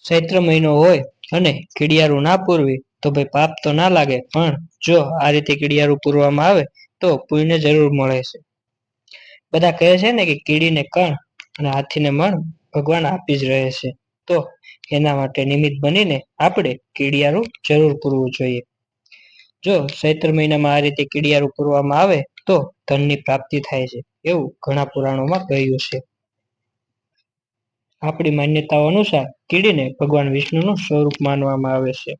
ચૈત્ર મહિનો હોય અને કીડિયારું ના પૂરવી તો ભાઈ પાપ તો ના લાગે, પણ જો આ રીતે કીડિયારું પૂરવામાં આવે તો પુણ્ય જરૂર મળે છે. બધા કહે છે ને કે કીડીને કણ અને હાથીને મણ ભગવાન આપી જ રહે છે. તો એના માટે નિમિત્ત બનીને આપણે કીડિયારું જરૂર પૂરવું જોઈએ. જો ચૈત્ર મહિનામાં આ રીતે કીડિયારું પૂરવામાં આવે તો ધનની પ્રાપ્તિ થાય છે, એવું ઘણા પુરાણોમાં કહ્યું છે. આપણી માન્યતાઓ અનુસાર કીડીને ભગવાન વિષ્ણુનું સ્વરૂપ માનવામાં આવે છે.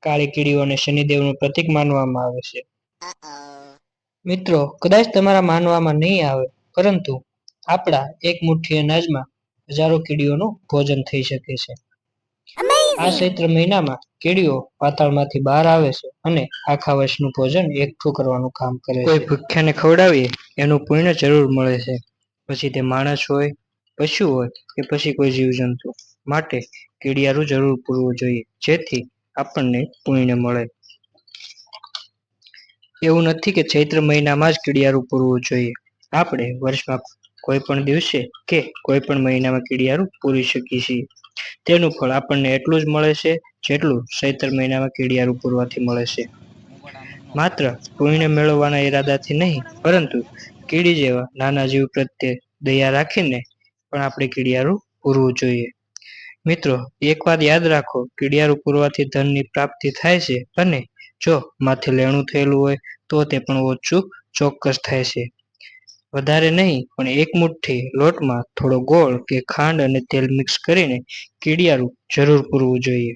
કાળી કીડીઓને શનિદેવનું પ્રતીક માનવામાં આવે છે. મિત્રો, કદાચ તમારા માનવામાં નહીં આવે, પરંતુ આપણા એક મુઠ્ઠી અનાજમાં હજારો કીડીઓનું ભોજન થઈ શકે છે. આ ચૈત્ર મહિનામાં કીડીઓ પાતાળમાંથી બહાર આવે છે અને આખા વર્ષનું ભોજન એકઠું કરવાનું કામ કરે છે. કોઈ ભૂખ્યાને ખવડાવીએ એનું પુણ્ય જરૂર મળે છે, પછી તે માણસ હોય, પશુ હોય કે પછી કોઈ જીવજંતુ. માટે કીડિયારું જરૂર પૂરવું જોઈએ, જેથી આપણને પુણ્ય મળે. એવું નથી કે ચૈત્ર મહિનામાં જ કીડિયારું પૂરવું જોઈએ. આપણે વર્ષમાં કોઈ પણ દિવસે કે કોઈ પણ મહિનામાં કીડિયારું પૂરી શકીએ છીએ. તેનું ફળ આપણને એટલું જ મળે છે જેટલું ચૈત્ર મહિનામાં કીડિયારું પૂરવાથી મળે છે. માત્ર પુણ્ય મેળવવાના ઈરાદાથી નહીં, પરંતુ કીડી જેવા નાના જીવ પ્રત્યે દયા રાખીને પણ આપણે કીડિયારું પૂરવું જોઈએ. મિત્રો, એક વાત યાદ રાખો, કીડિયારું પૂરવાથી ધનની પ્રાપ્તિ થાય છે અને જો માથે લેણું થયેલું હોય તો તે પણ ઓછું ચોક્કસ થાય છે. વધારે નહીં, પણ એક મુઠ્ઠી લોટમાં થોડો ગોળ કે ખાંડ અને તેલ મિક્સ કરીને કીડિયારું જરૂર પૂરવું જોઈએ.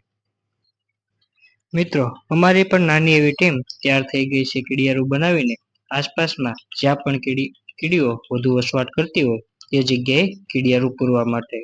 મિત્રો, અમારી પણ નાની એવી ટીમ તૈયાર થઈ ગઈ છે કીડિયારું બનાવીને આસપાસમાં જ્યાં પણ કીડીઓ વધુ વસવાટ કરતી હોય એ જગ્યાએ કીડિયારું પૂરવા માટે.